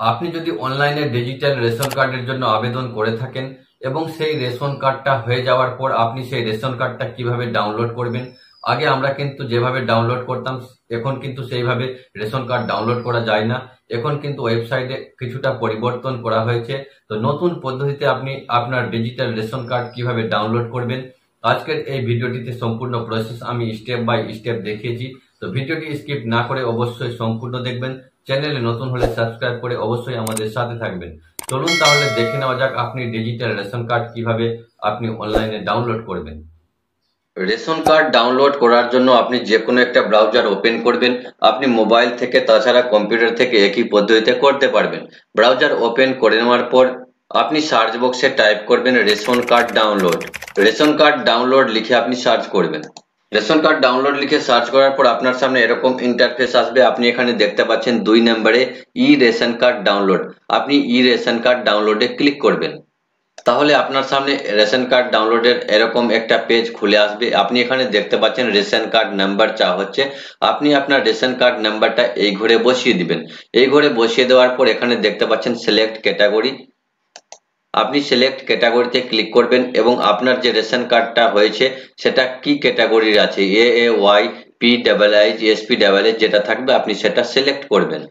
আপনি যদি অনলাইনে ডিজিটাল রেশন কার্ডের জন্য আবেদন করে থাকেন এবং সেই রেশন কার্ডটা হয়ে যাওয়ার পর আপনি সেই রেশন কার্ডটা কিভাবে ডাউনলোড করবেন। আগে আমরা কিন্তু যেভাবে ডাউনলোড করতাম এখন কিন্তু সেইভাবে রেশন কার্ড ডাউনলোড করা যায় না। এখন কিন্তু ওয়েবসাইটে কিছুটা পরিবর্তন করা হয়েছে। তো নতুন পদ্ধতিতে আপনি আপনার ডিজিটাল রেশন কার্ড কিভাবে ডাউনলোড করবেন, আজকের এই ভিডিওটিতে সম্পূর্ণ প্রসেস আমি স্টেপ বাই স্টেপ দেখিয়েছি। তো ভিডিওটি স্কিপ না করে অবশ্যই সম্পূর্ণ দেখবেন। চ্যানেলে নতুন হলে সাবস্ক্রাইব করে অবশ্যই আমাদের সাথে থাকবেন। চলুন তাহলে দেখে নেওয়া যাক আপনি ডিজিটাল রেশন কার্ড কিভাবে আপনি অনলাইনে ডাউনলোড করবেন। রেশন কার্ড ডাউনলোড করার জন্য আপনি যে কোনো একটা ব্রাউজার ওপেন করবেন। আপনি মোবাইল থেকে তাছাড়া কম্পিউটার থেকে একই পদ্ধতিতে করতে পারবেন। ব্রাউজার ওপেন করে নেওয়ার পর আপনি সার্চ বক্সে টাইপ করবেন ration card download. Ration card download লিখে আপনি সার্চ করবেন। রেশন কার্ড ডাউনলোড লিখে সার্চ করার পর আপনার সামনে এরকম ইন্টারফেস আসবে। আপনি এখানে দেখতে পাচ্ছেন 2 নম্বরে ই রেশন কার্ড ডাউনলোড। আপনি ই রেশন কার্ড ডাউনলোডে ক্লিক করবেন। তাহলে আপনার সামনে রেশন কার্ড ডাউনলোডের এরকম একটা পেজ খুলে আসবে। আপনি এখানে দেখতে পাচ্ছেন রেশন কার্ড নাম্বার চাওয়া হচ্ছে। আপনি আপনার রেশন কার্ড নাম্বারটা এই ঘরে বসিয়ে দিবেন। এই ঘরে বসিয়ে দেওয়ার পর এখানে দেখতে পাচ্ছেন সিলেক্ট ক্যাটাগরি। আপনি সিলেক্ট ক্যাটাগরিতে ক্লিক করবেন এবং আপনার যে রেশন কার্ডটা হয়েছে সেটা কি ক্যাটাগরির আছে, A Y P double I S P double S যেটা থাকবে আপনি সেটা সিলেক্ট করবেন।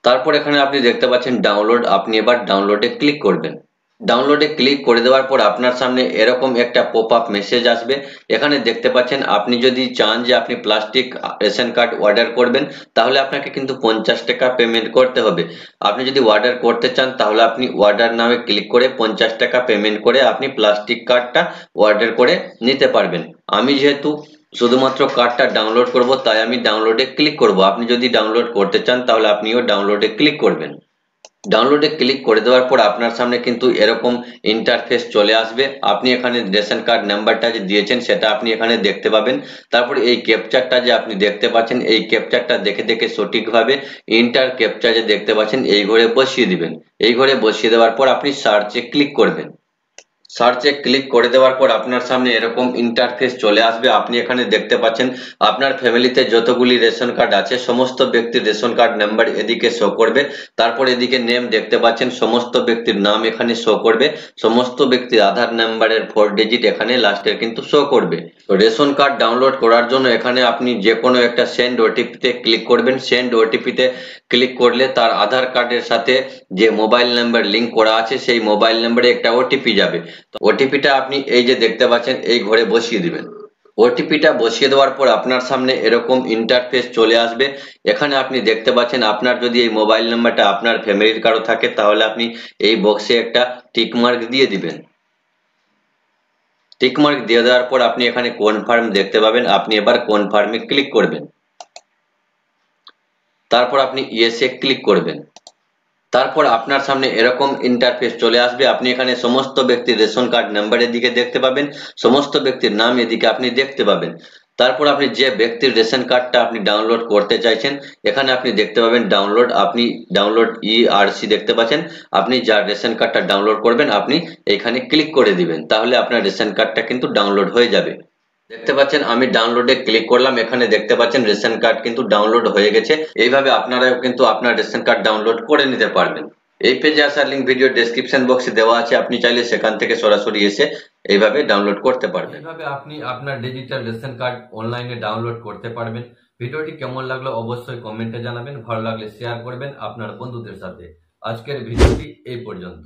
তারপর এখানে আপনি দেখতে পাচ্ছেন ডাউনলোড। আপনি এবার ডাউনলোডে ক্লিক করবেন। ডাউনলোডে ক্লিক করে দেওয়ার পর আপনার সামনে এরকম একটা পপ আপ মেসেজ আসবে। এখানে দেখতে পাচ্ছেন আপনি যদি চান যে আপনি প্লাস্টিক রেশন কার্ড অর্ডার করবেন তাহলে আপনাকে কিন্তু 50 টাকা পেমেন্ট করতে হবে। আপনি যদি অর্ডার করতে চান তাহলে আপনি অর্ডার নামে ক্লিক করে 50 টাকা পেমেন্ট করে আপনি প্লাস্টিক কার্ডটা অর্ডার করে নিতে পারবেন। আমি যেহেতু শুধুমাত্র কার্ডটা ডাউনলোড করব তাই আমি ডাউনলোডে ক্লিক করব। আপনি যদি ডাউনলোড করতে চান তাহলে আপনিও ডাউনলোডে ক্লিক করবেন। ডাউনলোডে ক্লিক করে দেওয়ার পর আপনার সামনে কিন্তু এরকম ইন্টারফেস চলে আসবে। আপনি এখানে রেশন কার্ড নাম্বারটা যে দিয়েছেন সেটা আপনি এখানে দেখতে পাবেন। তারপর এই ক্যাপচারটা যে আপনি দেখতে পাচ্ছেন এই ক্যাপচারটা দেখে দেখে সঠিকভাবে ইন্টার ক্যাপচার যে দেখতে পাচ্ছেন এই ঘরে বসিয়ে দিবেন। এই ঘরে বসিয়ে দেওয়ার পর আপনি সার্চে ক্লিক করবেন। সার্চে ক্লিক করে দেওয়ার পর আপনার সামনে এরকম ইন্টারফেস চলে আসবে। আপনি এখানে দেখতে পাচ্ছেন আপনার ফ্যামিলিতে যতগুলি রেশন কার্ড আছে সমস্ত ব্যক্তির রেশন কার্ড নাম্বার এদিকে শো করবে। তারপর এদিকে নেম দেখতে পাচ্ছেন, সমস্ত ব্যক্তির নাম এখানে শো করবে। সমস্ত ব্যক্তির আধার নাম্বারের 4 ডিজিট এখানে লাস্টের কিন্তু শো করবে। তো রেশন কার্ড ডাউনলোড করার জন্য এখানে আপনি যে কোনো একটা সেন্ড ওটিপিতে ক্লিক করবেন। সেন্ড ওটিপিতে ক্লিক করলে তার আধার কার্ডের সাথে যে মোবাইল নাম্বার লিংক করা আছে সেই মোবাইল নাম্বারে একটা ওটিপি যাবে। ওটিপিটা আপনি এই যে দেখতে পাচ্ছেন এই ঘরে বসিয়ে দিবেন। ওটিপিটা বসিয়ে দেওয়ার পর আপনার সামনে এরকম ইন্টারফেস চলে আসবে। এখানে আপনি দেখতে পাচ্ছেন আপনার যদি এই মোবাইল নাম্বারটা আপনার ফ্যামিলির কারো থাকে তাহলে আপনি এই বক্সে একটা টিক মার্ক দিয়ে দিবেন। টিক মার্ক দিয়ে দেওয়ার পর আপনি এখানে কনফার্ম দেখতে পাবেন। আপনি এবার কনফার্মে ক্লিক করবেন। তারপর আপনি ইয়েসে ক্লিক করবেন। তারপর আপনার সামনে এরকম ইন্টারফেস চলে আসবে। আপনি এখানে সমস্ত ব্যক্তির রেশন কার্ড নাম্বারের দিকে দেখতে পাবেন, সমস্ত ব্যক্তির নাম এদিকে আপনি দেখতে পাবেন। তারপর আপনি যে ব্যক্তির রেশন কার্ডটা আপনি ডাউনলোড করতে চাইছেন এখানে আপনি দেখতে পাবেন ডাউনলোড। আপনি ডাউনলোড ইআরসি দেখতে পাচ্ছেন। আপনি যার রেশন কার্ডটা ডাউনলোড করবেন আপনি এখানে ক্লিক করে দিবেন। তাহলে আপনার রেশন কার্ডটা কিন্তু ডাউনলোড হয়ে যাবে। দেখতে পাচ্ছেন আমি ডাউনলোডে ক্লিক করলাম। এখানে দেখতে পাচ্ছেন রেশন কার্ড কিন্তু ডাউনলোড হয়ে গেছে। এইভাবে আপনারাও কিন্তু আপনার রেশন কার্ড ডাউনলোড করে নিতে পারবেন। এই পেজে আসার লিংক ভিডিও ডেসক্রিপশন বক্সে দেওয়া আছে। আপনি চাইলে সেখান থেকে সরাসরি এসে এইভাবে ডাউনলোড করতে পারবেন। এইভাবে আপনি আপনার ডিজিটাল রেশন কার্ড অনলাইনে ডাউনলোড করতে পারবেন। ভিডিওটি কেমন লাগলো অবশ্যই কমেন্টে জানাবেন। ভালো লাগলে শেয়ার করবেন আপনার বন্ধুদের সাথে। আজকের ভিডিওটি এই পর্যন্ত।